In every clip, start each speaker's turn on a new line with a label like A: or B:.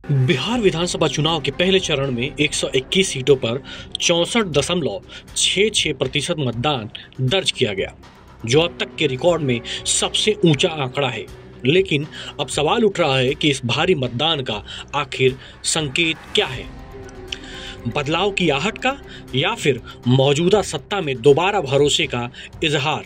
A: बिहार विधानसभा चुनाव के पहले चरण में 121 सीटों पर 64.66% मतदान दर्ज किया गया, जो अब तक के रिकॉर्ड में सबसे ऊंचा आंकड़ा है। लेकिन अब सवाल उठ रहा है कि इस भारी मतदान का आखिर संकेत क्या है? बदलाव की आहट का या फिर मौजूदा सत्ता में दोबारा भरोसे का इजहार?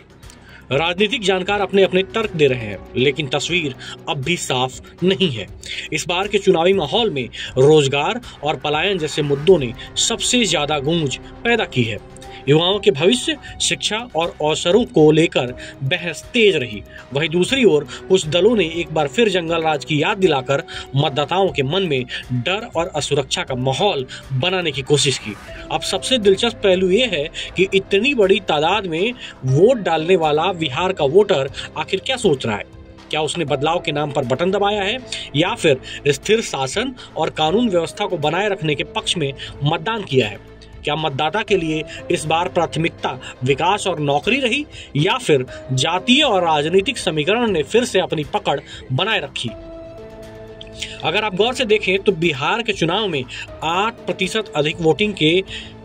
A: राजनीतिक जानकार अपने अपने तर्क दे रहे हैं, लेकिन तस्वीर अब भी साफ नहीं है। इस बार के चुनावी माहौल में रोजगार और पलायन जैसे मुद्दों ने सबसे ज्यादा गूंज पैदा की है। युवाओं के भविष्य, शिक्षा और अवसरों को लेकर बहस तेज रही। वहीं दूसरी ओर कुछ दलों ने एक बार फिर जंगल राज की याद दिलाकर मतदाताओं के मन में डर और असुरक्षा का माहौल बनाने की कोशिश की। अब सबसे दिलचस्प पहलू ये है कि इतनी बड़ी तादाद में वोट डालने वाला बिहार का वोटर आखिर क्या सोच रहा है। क्या उसने बदलाव के नाम पर बटन दबाया है या फिर स्थिर शासन और कानून व्यवस्था को बनाए रखने के पक्ष में मतदान किया है? क्या मतदाता के लिए इस बार प्राथमिकता विकास और नौकरी रही या फिर जातीय और राजनीतिक समीकरण ने फिर से अपनी पकड़ बनाए रखी? अगर आप गौर से देखें तो बिहार के चुनाव में 8% अधिक वोटिंग के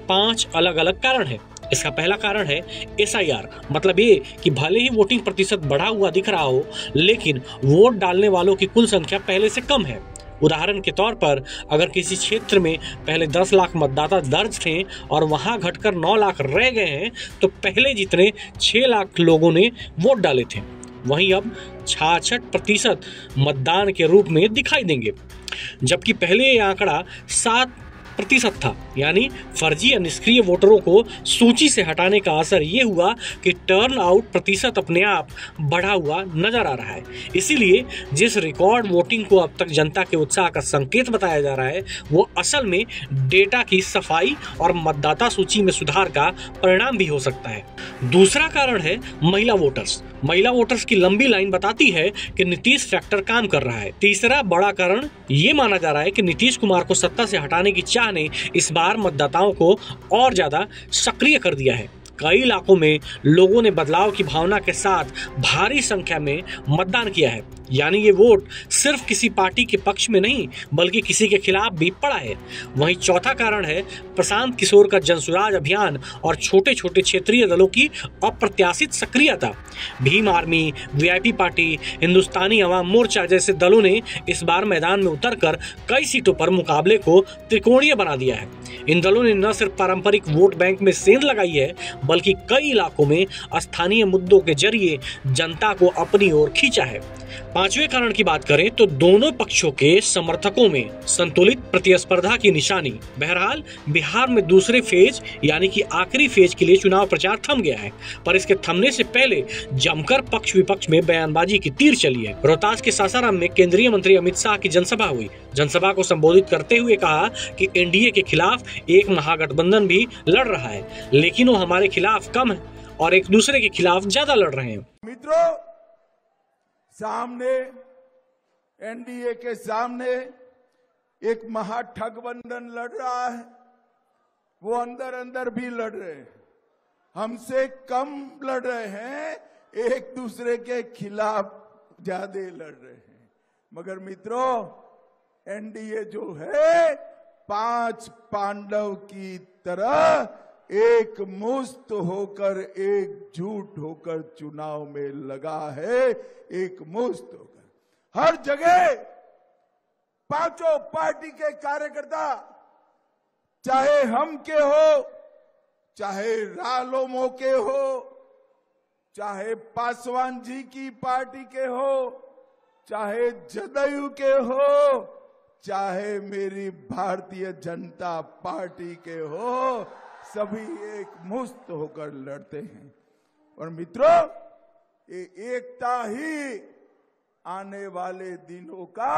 A: 5 अलग अलग कारण हैं। इसका पहला कारण है SIR, मतलब ये कि भले ही वोटिंग प्रतिशत बढ़ा हुआ दिख रहा हो, लेकिन वोट डालने वालों की कुल संख्या पहले से कम है। उदाहरण के तौर पर अगर किसी क्षेत्र में पहले 10 लाख मतदाता दर्ज थे और वहां घटकर 9 लाख रह गए हैं, तो पहले जितने 6 लाख लोगों ने वोट डाले थे, वहीं अब 66% मतदान के रूप में दिखाई देंगे, जबकि पहले ये आंकड़ा 7% था। यानी फर्जी या निष्क्रिय वोटरों को सूची से हटाने का असर ये हुआ कि टर्न आउट प्रतिशत अपने आप बढ़ा हुआ नजर आ रहा है। इसीलिए जिस रिकॉर्ड वोटिंग को अब तक जनता के उत्साह का संकेत बताया जा रहा है, वो असल में डेटा की सफाई और मतदाता सूची में सुधार का परिणाम भी हो सकता है। दूसरा कारण है महिला वोटर्स। महिला वोटर्स की लंबी लाइन बताती है कि नीतीश फैक्टर काम कर रहा है। तीसरा बड़ा कारण ये माना जा रहा है कि नीतीश कुमार को सत्ता से हटाने की चाह ने इस बार मतदाताओं को और ज्यादा सक्रिय कर दिया है। कई इलाकों में लोगों ने बदलाव की भावना के साथ भारी संख्या में मतदान किया है। यानी ये वोट सिर्फ किसी पार्टी के पक्ष में नहीं, बल्कि किसी के खिलाफ भी पड़ा है। वहीं चौथा कारण है प्रशांत किशोर का जनसुराज अभियान और छोटे छोटे क्षेत्रीय दलों की अप्रत्याशित सक्रियता। Bhim army, VIP party, Hindustani Awam Morcha जैसे दलों ने इस बार मैदान में उतरकर कई सीटों पर मुकाबले को त्रिकोणीय बना दिया है। इन दलों ने न सिर्फ पारंपरिक वोट बैंक में सेंध लगाई है, बल्कि कई इलाकों में स्थानीय मुद्दों के जरिए जनता को अपनी ओर खींचा है। पांचवें कारण की बात करें तो दोनों पक्षों के समर्थकों में संतुलित प्रतिस्पर्धा की निशानी। बहरहाल बिहार में दूसरे फेज यानी कि आखिरी फेज के लिए चुनाव प्रचार थम गया है, पर इसके थमने से पहले जमकर पक्ष विपक्ष में बयानबाजी की तीर चली है। रोहतास के सासाराम में केंद्रीय मंत्री अमित शाह की जनसभा हुई। जनसभा को संबोधित करते हुए कहा कि NDA के खिलाफ एक महागठबंधन भी लड़ रहा है, लेकिन वो हमारे खिलाफ कम है और एक दूसरे के खिलाफ ज्यादा लड़ रहे हैं।
B: मित्रों, सामने NDA के सामने एक महागठबंधन लड़ रहा है। वो अंदर अंदर भी लड़ रहे हैं, हमसे कम लड़ रहे हैं, एक दूसरे के खिलाफ ज्यादा लड़ रहे हैं। मगर मित्रों, NDA जो है 5 पांडव की तरह एक मुस्त होकर, एकजुट होकर चुनाव में लगा है। एक मुस्त होकर हर जगह पांचों पार्टी के कार्यकर्ता, चाहे हम के हो, चाहे रालोमो के हो, चाहे पासवान जी की पार्टी के हो, चाहे जदयू के हो, चाहे मेरी भारतीय जनता पार्टी के हो, सभी एक मुस्त होकर लड़ते हैं। और मित्रों, ये एकता ही आने वाले दिनों का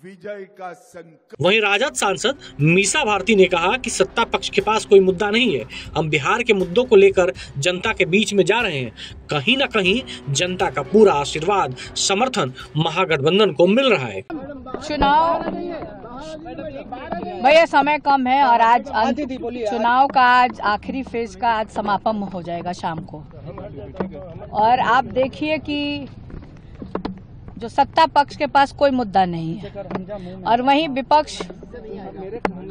B: विजय का संकल्प।
A: वहीं राजद सांसद मीसा भारती ने कहा कि सत्ता पक्ष के पास कोई मुद्दा नहीं है, हम बिहार के मुद्दों को लेकर जनता के बीच में जा रहे हैं। कहीं न कहीं जनता का पूरा आशीर्वाद, समर्थन महागठबंधन को मिल रहा है।
C: चुनाव भैया समय कम है और आज चुनाव का आज आखिरी फेज का आज समापन हो जाएगा शाम को। और आप देखिए कि जो सत्ता पक्ष के पास कोई मुद्दा नहीं है, और वहीं विपक्ष,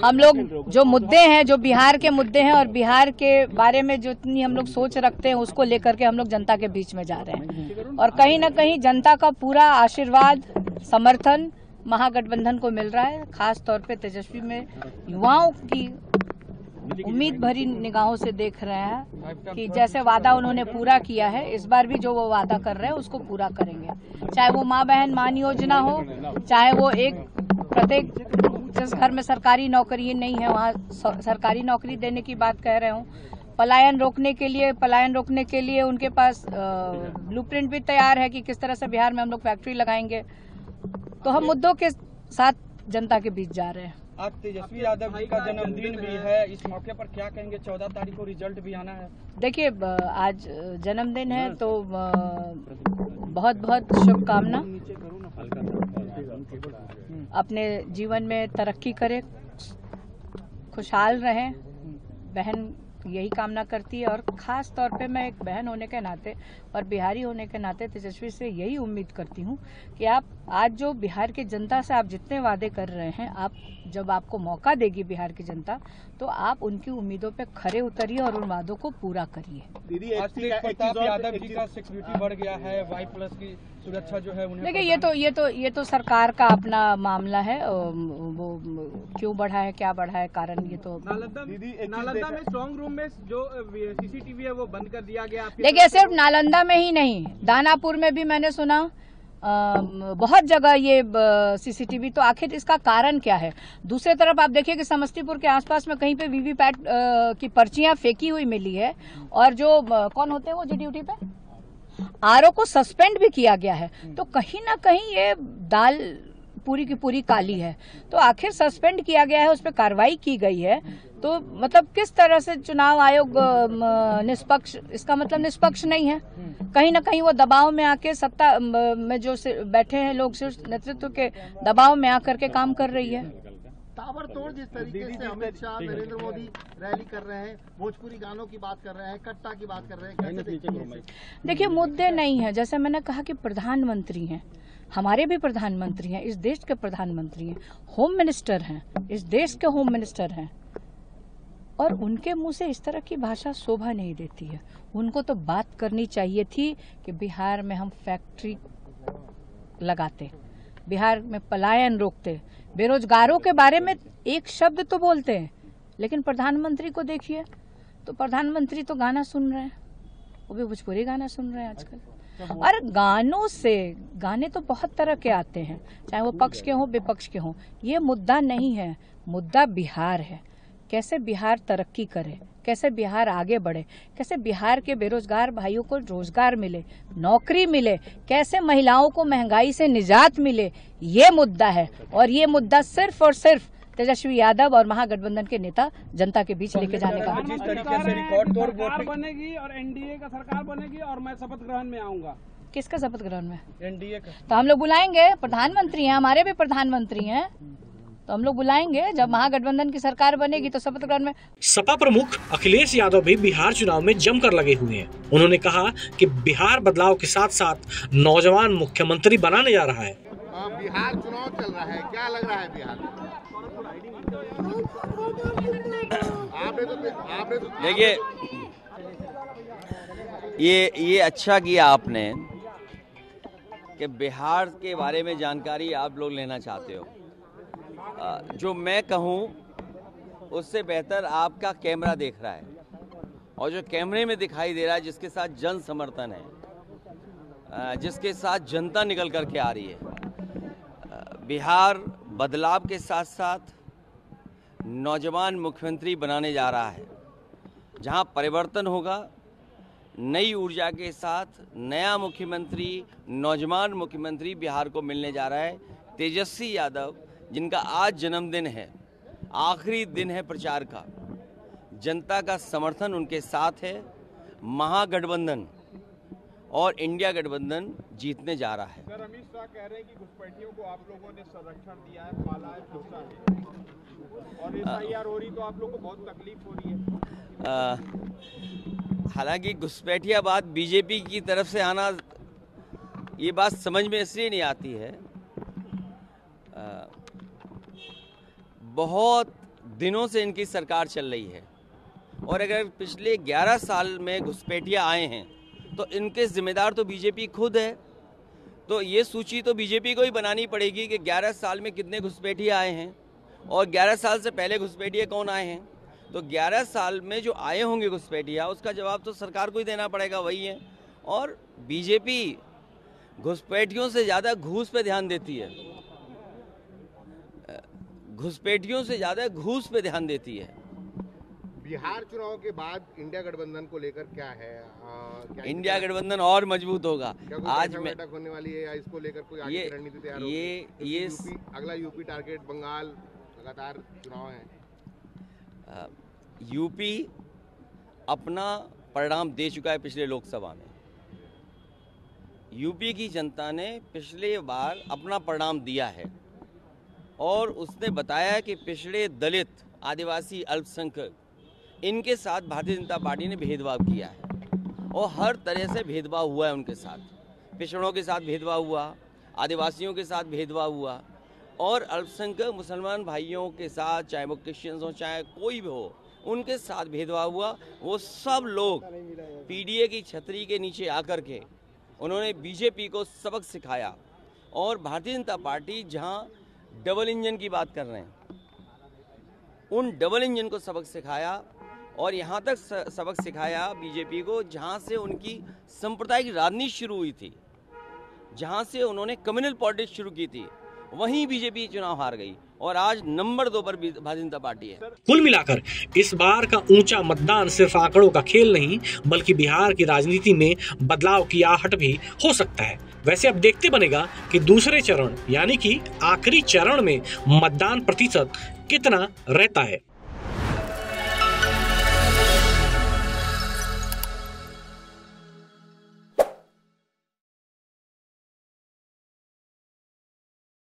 C: हम लोग जो मुद्दे हैं, जो बिहार के मुद्दे हैं और बिहार के बारे में जो इतनी हम लोग सोच रखते हैं, उसको लेकर के हम लोग जनता के बीच में जा रहे हैं। और कहीं ना कहीं जनता का पूरा आशीर्वाद, समर्थन महागठबंधन को मिल रहा है। खास तौर पे तेजस्वी में युवाओं की उम्मीद भरी निगाहों से देख रहे हैं कि जैसे वादा उन्होंने पूरा किया है, इस बार भी जो वो वादा कर रहे हैं उसको पूरा करेंगे। चाहे वो माँ बहन मान योजना हो, चाहे वो प्रत्येक जिस घर में सरकारी नौकरी नहीं है वहाँ सरकारी नौकरी देने की बात कह रहे हूँ। पलायन रोकने के लिए उनके पास ब्लूप्रिंट भी तैयार है कि किस तरह से बिहार में हम लोग फैक्ट्री लगाएंगे। तो हम मुद्दों के साथ जनता के बीच जा रहे हैं।
D: आज तेजस्वी यादव जी का जन्मदिन भी है, इस मौके पर क्या कहेंगे? 14 तारीख को रिजल्ट भी आना है। देखिए,
C: आज जन्मदिन है तो बहुत बहुत शुभकामना। अपने जीवन में तरक्की करें, खुशहाल रहें, बहन यही कामना करती है। और खास तौर पे मैं एक बहन होने के नाते और बिहारी होने के नाते तेजस्वी से यही उम्मीद करती हूँ कि आप आज जो बिहार की जनता से आप जितने वादे कर रहे हैं, आप जब आपको मौका देगी बिहार की जनता, तो आप उनकी उम्मीदों पे खरे उतरिए और उन वादों को पूरा करिए।
D: दीदी, प्रताप यादव जी का सिक्योरिटी बढ़ गया है, Y+ की सुरक्षा जो है उन्हें।
C: देखिए, ये तो सरकार का अपना मामला है। वो क्यों बढ़ा है, क्या बढ़ा है, कारण ये तो
D: नालंदा में स्ट्रॉन्ग रूम में जो CCTV है वो बंद कर दिया गया।
C: देखिए, सिर्फ नालंदा में ही नहीं, दानापुर में भी मैंने सुना, बहुत जगह ये CCTV। तो आखिर इसका कारण क्या है? दूसरी तरफ आप देखिए कि समस्तीपुर के आसपास में कहीं पे VVPAT की पर्चियां फेंकी हुई मिली है, और जो कौन होते हैं वो जो ड्यूटी पे RO को सस्पेंड भी किया गया है। तो कहीं ना कहीं ये दाल पूरी की पूरी काली है। तो आखिर सस्पेंड किया गया है, उस पर कार्रवाई की गई है, तो मतलब किस तरह से चुनाव आयोग निष्पक्ष? इसका मतलब निष्पक्ष नहीं है। कहीं ना कहीं वो दबाव में आके, सत्ता में जो बैठे हैं लोग, शीर्ष नेतृत्व के दबाव में आकर के काम कर रही है।
E: ताबड़तोड़ जिस तरीके से अमित शाह, नरेंद्र मोदी रैली कर रहे हैं, भोजपुरी गानों की बात कर रहे हैं, कट्टा की बात कर रहे हैं, कैसे देखते हैं?
C: देखिए, मुद्दे नहीं है। जैसे मैंने कहा कि प्रधानमंत्री हैं, हमारे भी प्रधानमंत्री हैं, इस देश के प्रधानमंत्री हैं, होम मिनिस्टर हैं, इस देश के होम मिनिस्टर हैं, और उनके मुंह से इस तरह की भाषा शोभा नहीं देती है। उनको तो बात करनी चाहिए थी कि बिहार में हम फैक्ट्री लगाते, बिहार में पलायन रोकते, बेरोजगारों के बारे में एक शब्द तो बोलते हैं। लेकिन प्रधानमंत्री को देखिए, तो प्रधानमंत्री तो गाना सुन रहे हैं, वो भी भोजपुरी गाना सुन रहे हैं आजकल। और गाने तो बहुत तरह के आते हैं, चाहे वो पक्ष के हों विपक्ष के हों। ये मुद्दा नहीं है, मुद्दा बिहार है। कैसे बिहार तरक्की करे, कैसे बिहार आगे बढ़े, कैसे बिहार के बेरोजगार भाइयों को रोजगार मिले, नौकरी मिले, कैसे महिलाओं को महंगाई से निजात मिले, ये मुद्दा है। और ये मुद्दा सिर्फ और सिर्फ तेजस्वी यादव और महागठबंधन के नेता जनता के बीच लेके जाने का।
D: जिस तरीके से रिकॉर्ड तोड़ वोटिंग बनेगी और NDA का सरकार बनेगी और मैं शपथ ग्रहण में आऊंगा।
C: किसका शपथ ग्रहण में?
D: NDA का।
C: तो हम लोग बुलाएंगे, प्रधानमंत्री हैं, हमारे भी प्रधानमंत्री हैं, तो हम लोग बुलाएंगे। जब महागठबंधन की सरकार बनेगी तो शपथ ग्रहण में।
A: सपा प्रमुख अखिलेश यादव भी बिहार चुनाव में जमकर लगे हुए हैं। उन्होंने कहा कि बिहार बदलाव के साथ साथ नौजवान मुख्यमंत्री बनाने जा रहा है।
E: बिहार चुनाव चल रहा है, क्या लग रहा है बिहार?
F: देखिए, ये अच्छा किया आपने कि बिहार के बारे में जानकारी आप लोग लेना चाहते हो। जो मैं कहूँ उससे बेहतर आपका कैमरा देख रहा है, और जो कैमरे में दिखाई दे रहा है, जिसके साथ जन समर्थन है, जिसके साथ जनता निकल करके आ रही है। बिहार बदलाव के साथ साथ नौजवान मुख्यमंत्री बनाने जा रहा है, जहां परिवर्तन होगा, नई ऊर्जा के साथ नया मुख्यमंत्री, नौजवान मुख्यमंत्री बिहार को मिलने जा रहा है। तेजस्वी यादव, जिनका आज जन्मदिन है, आखिरी दिन है प्रचार का, जनता का समर्थन उनके साथ है। महागठबंधन और इंडिया गठबंधन जीतने जा रहा है।
B: सर, अमित शाह कह रहे हैं कि घुसपैठियों को आप लोगों ने संरक्षण दिया है, पाला है, पोसा है, और SIR हो रही तो आप लोग को बहुत तकलीफ हो रही है।
F: हालांकि घुसपैठिया बात बीजेपी की तरफ से आना ये बात समझ में इसलिए नहीं आती है, बहुत दिनों से इनकी सरकार चल रही है और अगर पिछले 11 साल में घुसपैठिया आए हैं तो इनके जिम्मेदार तो बीजेपी खुद है। तो ये सूची तो बीजेपी को ही बनानी पड़ेगी कि 11 साल में कितने घुसपैठिया आए हैं और 11 साल से पहले घुसपैठिया कौन आए हैं। तो 11 साल में जो आए होंगे घुसपैठिया, उसका जवाब तो सरकार को ही देना पड़ेगा, वही है। और बीजेपी घुसपैठियों से ज़्यादा घूस पे ध्यान देती है, घुसपैठियों से ज़्यादा घूस पे ध्यान देती है।
G: बिहार चुनाव के बाद इंडिया गठबंधन को लेकर क्या है?
F: इंडिया गठबंधन और मजबूत होगा।
G: आज बैठक होने वाली है या इसको लेकर कोई आगे की रणनीति तैयार होगी? ये अगला यूपी टारगेट, बंगाल, लगातार चुनाव है।
F: यूपी अपना परिणाम दे चुका है पिछले लोकसभा में। यूपी की जनता ने पिछले बार अपना परिणाम दिया है और उसने बताया कि पिछड़े, दलित, आदिवासी, अल्पसंख्यक, इनके साथ भारतीय जनता पार्टी ने भेदभाव किया है और हर तरह से भेदभाव हुआ है उनके साथ। पिछड़ों के साथ भेदभाव हुआ, आदिवासियों के साथ भेदभाव हुआ और अल्पसंख्यक मुसलमान भाइयों के साथ, चाहे वो क्रिश्चियंस हो चाहे कोई भी हो, उनके साथ भेदभाव हुआ। वो सब लोग पीडीए की छतरी के नीचे आकर के उन्होंने बीजेपी को सबक सिखाया और भारतीय जनता पार्टी जहां डबल इंजन की बात कर रहे हैं, उन डबल इंजन को सबक सिखाया और यहाँ तक सबक सिखाया बीजेपी को जहाँ से उनकी सांप्रदायिक राजनीति शुरू हुई थी, जहाँ से उन्होंने कम्युनल पॉलिटिक्स शुरू की थी, वहीं बीजेपी चुनाव हार गई और आज नंबर 2 पर भारतीय जनता पार्टी है।
A: कुल मिलाकर इस बार का ऊंचा मतदान सिर्फ आंकड़ों का खेल नहीं बल्कि बिहार की राजनीति में बदलाव की आहट भी हो सकता है। वैसे अब देखते बनेगा कि दूसरे चरण यानी कि आखिरी चरण में मतदान प्रतिशत कितना रहता है।